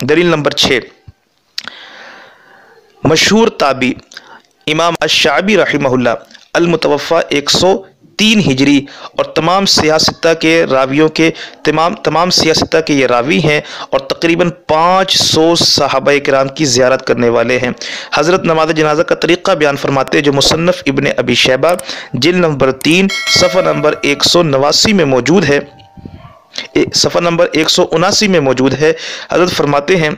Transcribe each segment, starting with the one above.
دلیل نمبر 6، مشہور تابعی امام الشعبی رحمہ اللہ المتوفہ 103 ہجری اور تمام سیاہ ستہ کے راویوں کے تمام سیاہ ستہ کے یہ راوی ہیں اور تقریباً 500 صحابہ کرام کی زیارت کرنے والے ہیں۔ حضرت نماز جنازہ کا طریقہ بیان فرماتے ہیں جو مصنف ابن ابی شیبہ جلد نمبر 3 صفحہ نمبر 189 میں موجود ہے، صفحہ نمبر 179 میں موجود ہے۔ حضرت فرماتے ہیں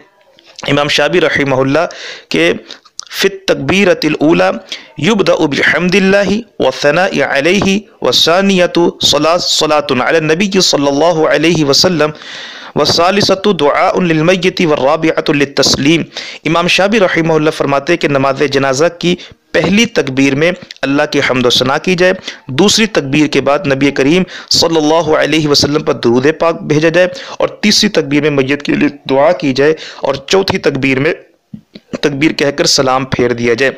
امام شعبی رحمہ اللہ کہ فی التکبیرۃ الاولی یبدأ بحمد اللہ والثناء علیہ والثانیۃ صلاۃ علی النبی صلی اللہ علیہ وسلم والثالثۃ دعاء للمیت والرابعۃ للتسلیم۔ امام شعبی رحمہ اللہ فرماتے ہیں کہ نماز جنازہ کی پہلی تکبیر میں اللہ کی حمد و ثنا کی جائے، دوسری تکبیر کے بعد نبی کریم صلی اللہ علیہ وسلم پر درود پاک بھیجا جائے، اور تیسری تکبیر میں میت کے لیے دعا کی جائے، اور چوتھی تکبیر میں تکبیر کہہ کر سلام پھیر دیا جائے۔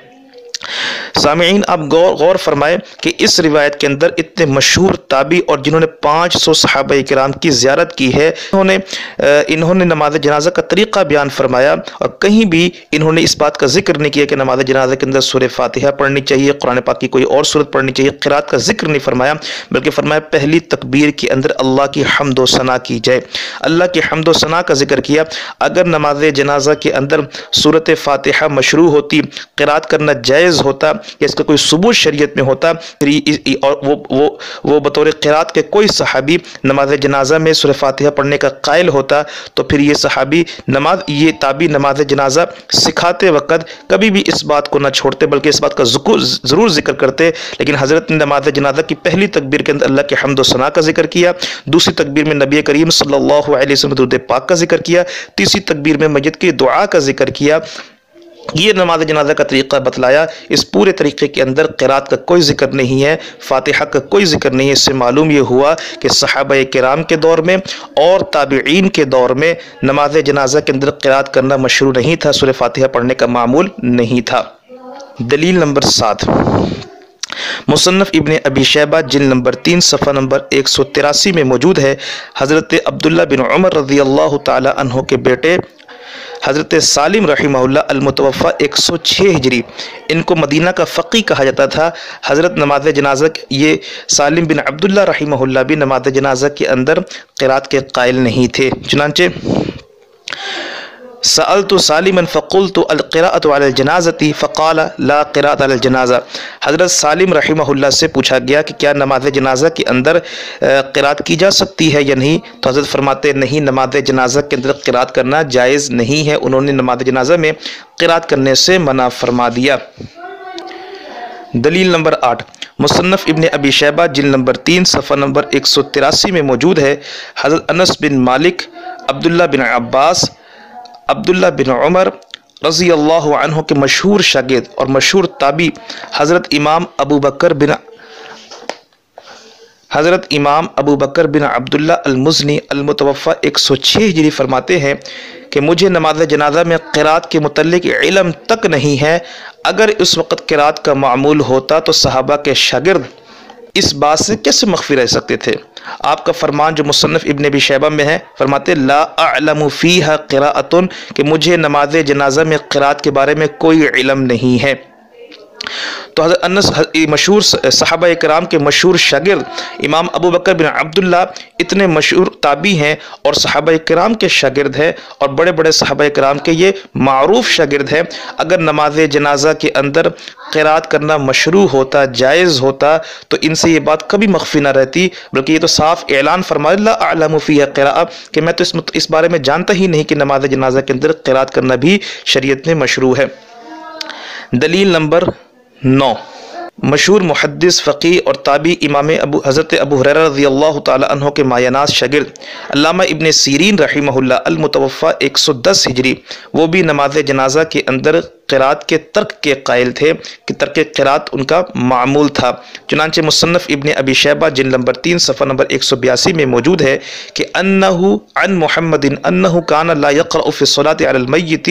سامعین آپ غور فرمائیں کہ اس روایت کے اندر اتنے مشہور تابعی اور جنہوں نے 500 صحابہ کرام کی زیارت کی ہے، انہوں نے نماز جنازہ کا طریقہ بیان فرمایا، اور کہیں بھی انہوں نے اس بات کا ذکر نہیں کیا کہ نماز جنازہ کے اندر سورہ فاتحہ پڑھنی چاہیے، قرآن پاک کی کوئی اور سورت پڑھنی چاہیے، قرات کا ذکر نہیں فرمایا، بلکہ فرمایا پہلی تکبیر کے اندر اللہ کی حمد و ثنا کی جائے، اللہ کی حمد و ثنا کا ذکر کیا۔ اگر نماز جنازہ کے اندر سورت فاتحہ مشروع ہوتی، قرات کرنا جائز ہوتا یا اس کا کوئی ثبوت شریعت میں ہوتا، اور وہ بطور قرات کے کوئی صحابی نماز جنازہ میں سورہ فاتحہ پڑھنے کا قائل ہوتا، تو پھر یہ تابعی نماز جنازہ سکھاتے وقت کبھی بھی اس بات کو نہ چھوڑتے، بلکہ اس بات کا ضرور ذکر کرتے۔ لیکن حضرت نے نماز جنازہ کی پہلی تکبیر کے اندر اللہ کے حمد و ثنا کا ذکر کیا، دوسری تکبیر میں نبی کریم صلی اللہ علیہ وسلم درود پاک کا ذکر کیا، تیسری تکبیر میں میت کی دعا کا ذکر کیا۔ یہ نماز جنازہ کا طریقہ بتلایا۔ اس پورے طریقے کے اندر قرات کا کوئی ذکر نہیں ہے، فاتحہ کا کوئی ذکر نہیں ہے۔ اس سے معلوم یہ ہوا کہ صحابہ کرام کے دور میں اور تابعین کے دور میں نماز جنازہ کے اندر قرات کرنا مشروع نہیں تھا، سورہ فاتحہ پڑھنے کا معمول نہیں تھا۔ دلیل نمبر 7، مصنف ابن ابی شیبہ جلد نمبر 3 صفحہ نمبر 183 میں موجود ہے۔ حضرت عبداللہ بن عمر رضی اللہ تعالی عنہ کے بیٹے حضرت سالم رحمہ اللہ المتوفہ 106 ہجری، ان کو مدینہ کا فقی کہا جاتا تھا۔ حضرت نماز جنازہ یہ سالم بن عبداللہ رحمہ اللہ بھی نماز جنازہ کے اندر قرات کے قائل نہیں تھے۔ چنانچہ سألت سالما فقلت القراءة على الجنازة فقال لا قراءة على الجنازة۔ حضرت سالم رحمہ اللہ سے پوچھا گیا کہ کیا نماز جنازہ کے اندر قراءت کی جا سکتی ہے یا نہیں، تو حضرت فرماتے نہیں، نماز جنازہ کے اندر قراءت کرنا جائز نہیں ہے۔ انہوں نے نماز جنازہ میں قراءت کرنے سے منع فرما دیا۔ دلیل نمبر 8، مصنف ابن ابی شیبہ جلد نمبر 3 صفحہ نمبر 183 میں موجود ہے۔ حضرت انس بن مالک، عبداللہ بن عباس، عبداللہ بن عمر رضی اللہ عنہ کے مشہور شاگرد اور مشہور تابعی حضرت امام ابو بکر بن عبداللہ المزنی المتوفہ 106 ہجری فرماتے ہیں کہ مجھے نماز جنازہ میں قرات کے متعلق علم تک نہیں ہے۔ اگر اس وقت قرات کا معمول ہوتا تو صحابہ کے شاگرد اس بات سے کیسے مخفی رہ سکتے تھے؟ آپ کا فرمان جو مصنف ابن ابی شیبہ میں ہے، فرماتے لا اعلم فیہا قراءۃ، کہ مجھے نماز جنازہ میں قرات کے بارے میں کوئی علم نہیں ہے۔ تو حضرت انس مشہور صحابہ کرام کے مشہور شاگرد امام ابو بکر بن عبداللہ اتنے مشہور تابعی ہیں اور صحابہ کرام کے شاگرد ہیں، اور بڑے بڑے صحابہ کرام کے یہ معروف شاگرد ہیں۔ اگر نماز جنازہ کے اندر قرات کرنا مشروع ہوتا، جائز ہوتا، تو ان سے یہ بات کبھی مخفی نہ رہتی، بلکہ یہ تو صاف اعلان فرمایا لا اعلم فیہا قراءۃ، کہ میں تو اس بارے میں جانتا ہی نہیں کہ نماز جنازہ کے اندر قرات کرنا بھی شریعت میں مشروع ہے۔ دلیل نمبر 9، مشہور محدث فقیہ اور تابعی امام حضرت ابو ہریرہ رضی اللہ تعالی عنہ کے مایہ ناز شاگرد علامہ ابن سیرین رحمہ اللہ المتوفہ 110 ہجری، وہ بھی نماز جنازہ کے اندر قرات کے ترک کے قائل تھے کہ ترک قرات ان کا معمول تھا۔ چنانچہ مصنف ابن ابی شیبہ جلد نمبر 3 صفحہ نمبر 182 میں موجود ہے کہ انہو عن محمد انہو کان لا یقرأ فی الصلاة علی المیت،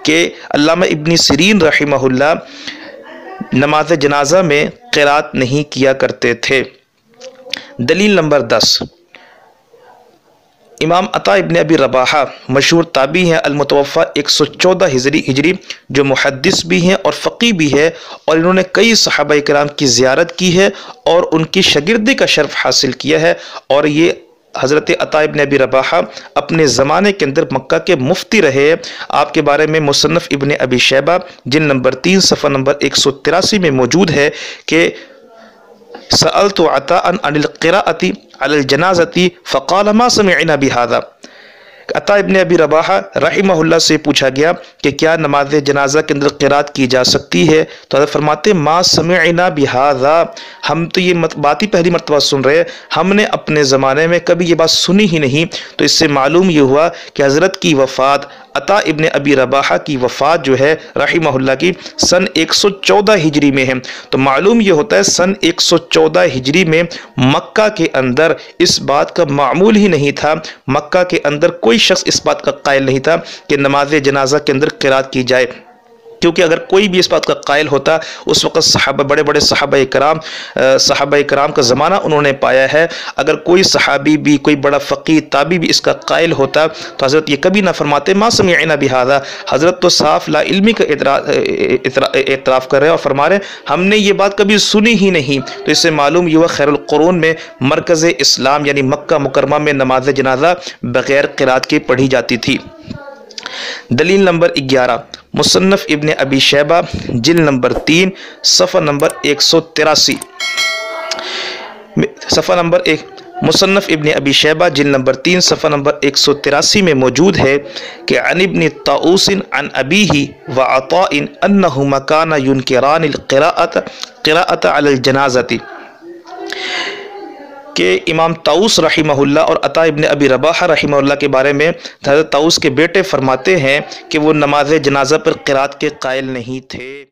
کہ علامہ ابن سیرین رحمہ اللہ نماز جنازہ میں قرات نہیں کیا کرتے تھے۔ دلیل نمبر 10، امام عطا ابن ابی رباحہ مشہور تابعی ہیں، المتوفہ 114 ہجری، جو محدث بھی ہیں اور فقی بھی ہے، اور انہوں نے کئی صحابہ کرام کی زیارت کی ہے اور ان کی شاگردی کا شرف حاصل کیا ہے، اور یہ حضرت عطا ابن ابی رباحہ اپنے زمانے کے اندر مکہ کے مفتی رہے۔ آپ کے بارے میں مصنف ابن ابی شیبہ جلد نمبر 3 صفحہ نمبر 183 میں موجود ہے کہ سألت عطاء عن القراءة على الجنازة فقال ما سمعنا بهذا۔ عطا ابن ابی رباحہ رحمہ اللہ سے پوچھا گیا کہ کیا نماز جنازہ کے اندر قرات کی جا سکتی ہے، تو حضرت فرماتے ما سمعنا بهذا، ہم تو یہ بات ہی پہلی مرتبہ سن رہے ہیں، ہم نے اپنے زمانے میں کبھی یہ بات سنی ہی نہیں۔ تو اس سے معلوم یہ ہوا کہ حضرت کی وفات، عطا ابن ابی رباحہ کی وفات جو ہے رحمہ اللہ کی سن 114 ہجری میں ہے۔ تو معلوم یہ ہوتا ہے سن 114 ہجری میں مکہ کے اندر اس بات کا معمول ہی نہیں تھا، مکہ کے اندر کوئی شخص اس بات کا قائل نہیں تھا کہ نماز جنازہ کے اندر قرات کی جائے، کیونکہ اگر کوئی بھی اس بات کا قائل ہوتا اس وقت صحابہ، بڑے بڑے صحابہ کرام کا زمانہ انہوں نے پایا ہے، اگر کوئی صحابی بھی، کوئی بڑا فقیہ تابعی بھی اس کا قائل ہوتا تو حضرت یہ کبھی نہ فرماتے ما سمعنا بہذا۔ حضرت تو صاف لا علمی کا اعتراف کر رہے ہیں اور فرما رہے ہیں ہم نے یہ بات کبھی سنی ہی نہیں۔ تو اس سے معلوم یہ ہوا خیر القرون میں مرکز اسلام یعنی مکہ مکرمہ میں نماز جنازہ بغیر قرات کے پڑھی جاتی تھی۔ دلیل نمبر 11 مصنف ابن ابی شیبہ جلد نمبر 3 صفحہ نمبر 183، صفحہ نمبر 1 مصنف ابن ابی شیبہ جلد نمبر 3 صفحہ نمبر 183 میں موجود ہے کہ عن ابن طاؤوس عن ابیہ وعطاء انہما کانا ینکران القراءۃ علی الجنازۃ، کہ امام طاؤوس رحمہ اللہ اور عطا ابن ابی رباحہ رحمہ اللہ کے بارے میں حضرت طاؤوس کے بیٹے فرماتے ہیں کہ وہ نماز جنازہ پر قرات کے قائل نہیں تھے۔